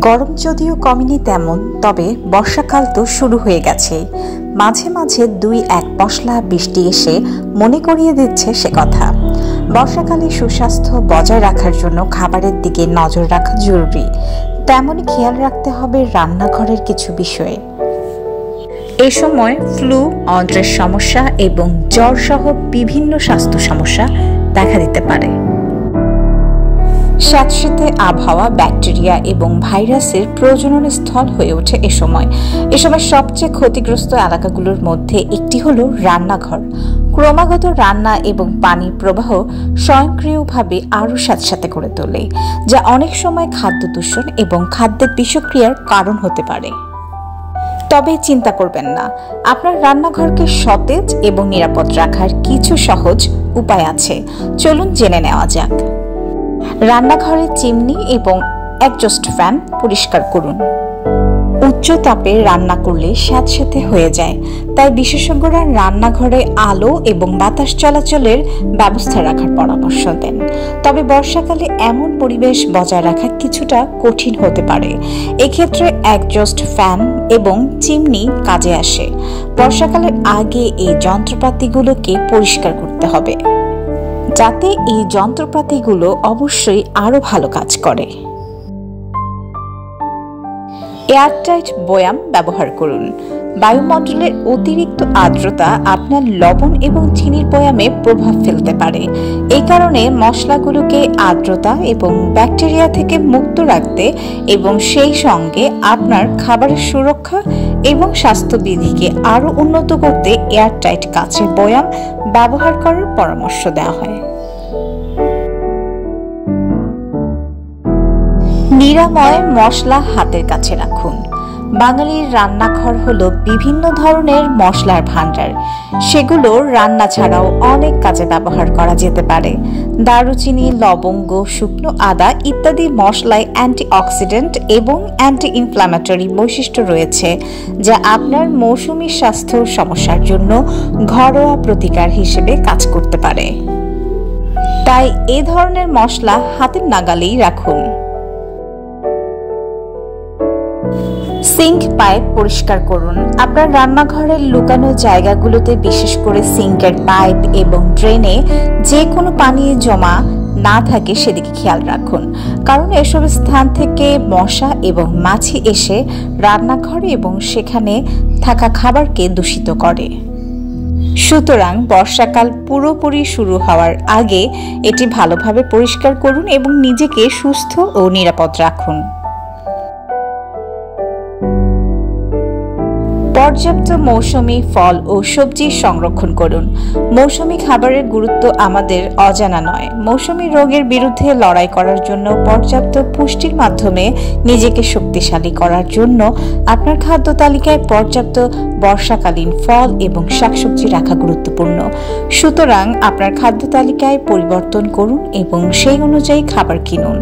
গরম যদিও কমেনি তেমন, তবে বর্ষাকাল তো শুরু হয়ে গেছে। মাঝে মাঝে 2-1 পশলা বৃষ্টি এসে মনে করিয়ে দিচ্ছে সে কথা। বর্ষাকালে সুস্বাস্থ্য বজায় রাখার জন্য খাবারের দিকে নজর রাখা জরুরি। তেমনই খেয়াল রাখতে হবে রান্নাঘরের কিছু বিষয়ে। এ সময় ফ্লু, অন্ত্রের সমস্যা এবং জ্বর সহ বিভিন্ন স্বাস্থ্য সমস্যা দেখা দিতে পারে। স্যাঁতসেঁতে আবহাওয়া ব্যাকটেরিয়া এবং ভাইরাসের প্রজনন স্থল হয়ে ওঠে এ সময় সবচেয়ে ক্ষতিগ্রস্ত এলাকাগুলোর মধ্যে একটি হলো রান্নাঘর। ক্রমাগত রান্না এবং পানি প্রবাহ স্বয়ংক্রিয়ভাবে আরও স্যাঁতসেঁতে করে তোলে, যা অনেক সময় খাদ্য দূষণ এবং খাদ্যের বিষক্রিয়ার কারণ হতে পারে। তবে চিন্তা করবেন না, আপনার রান্নাঘরকে সতেজ এবং নিরাপদ রাখার কিছু সহজ উপায় আছে। চলুন জেনে নেওয়া যাক। রান্নাঘরের চিমনি এবং এক্সস্ট ফ্যান পরিষ্কার করুন। উচ্চ তাপে রান্না করলে স্যাঁতসেঁতে হয়ে যায়, তাই বিশেষজ্ঞরা রান্নাঘরে আলো এবং বাতাস চলাচলের ব্যবস্থা রাখার পরামর্শ দেন। তবে বর্ষাকালে এমন পরিবেশ বজায় রাখা কিছুটা কঠিন হতে পারে। এক্ষেত্রে এক্সস্ট ফ্যান এবং চিমনি কাজে আসে। বর্ষাকালের আগে এই যন্ত্রপাতিগুলোকে পরিষ্কার করতে হবে, যাতে এই যন্ত্রপাতিগুলো অবশ্যই আরো ভালো কাজ করে। এয়ারটাইট বয়াম ব্যবহার করুন। বায়ুমণ্ডলের অতিরিক্ত আর্দ্রতা আপনার লবণ এবং চিনির বয়ামে প্রভাব ফেলতে পারে। এই কারণে মশলাগুলোকে আর্দ্রতা এবং ব্যাকটেরিয়া থেকে মুক্ত রাখতে এবং সেই সঙ্গে আপনার খাবারের সুরক্ষা এবং স্বাস্থ্যবিধিকে আরও উন্নত করতে এয়ারটাইট কাচের বয়াম ব্যবহার করার পরামর্শ দেওয়া হয়। নিরাময় মশলা হাতের কাছে রাখুন। বাঙালির রান্নাঘর হলো বিভিন্ন ধরনের মশলার ভান্ডার। সেগুলো রান্না ছাড়াও অনেক কাজে ব্যবহার করা যেতে পারে। দারুচিনি, লবঙ্গ, শুকনো আদা ইত্যাদি মশলায় অ্যান্টিঅক্সিডেন্ট এবং অ্যান্টি ইনফ্ল্যামেটরি বৈশিষ্ট্য রয়েছে, যা আপনার মৌসুমী স্বাস্থ্য সমস্যার জন্য ঘরোয়া প্রতিকার হিসেবে কাজ করতে পারে। তাই এ ধরনের মশলা হাতের নাগালেই রাখুন। সিঙ্ক পাইপ পরিষ্কার করুন। আপনার রান্নাঘরের লুকানো জায়গাগুলোতে, বিশেষ করে সিঙ্কের পাইপ এবং ড্রেনে যে কোনো পানি জমা না থাকে সেদিকে খেয়াল রাখুন, কারণ এসব স্থান থেকে মশা এবং মাছি এসে রান্নাঘরে এবং সেখানে থাকা খাবারকে দূষিত করে। সুতরাং বর্ষাকাল পুরোপুরি শুরু হওয়ার আগে এটি ভালোভাবে পরিষ্কার করুন এবং নিজেকে সুস্থ ও নিরাপদ রাখুন। পর্যাপ্ত মৌসুমী ফল ও সবজি সংরক্ষণ করুন। মৌসুমী খাবারের গুরুত্ব আমাদের অজানা নয়। মৌসুমী রোগের বিরুদ্ধে লড়াই করার জন্য পর্যাপ্ত পুষ্টির মাধ্যমে নিজেকে শক্তিশালী করার জন্য আপনার খাদ্য তালিকায় পর্যাপ্ত বর্ষাকালীন ফল এবং শাকসবজি রাখা গুরুত্বপূর্ণ। সুতরাং আপনার খাদ্য তালিকায় পরিবর্তন করুন এবং সেই অনুযায়ী খাবার কিনুন।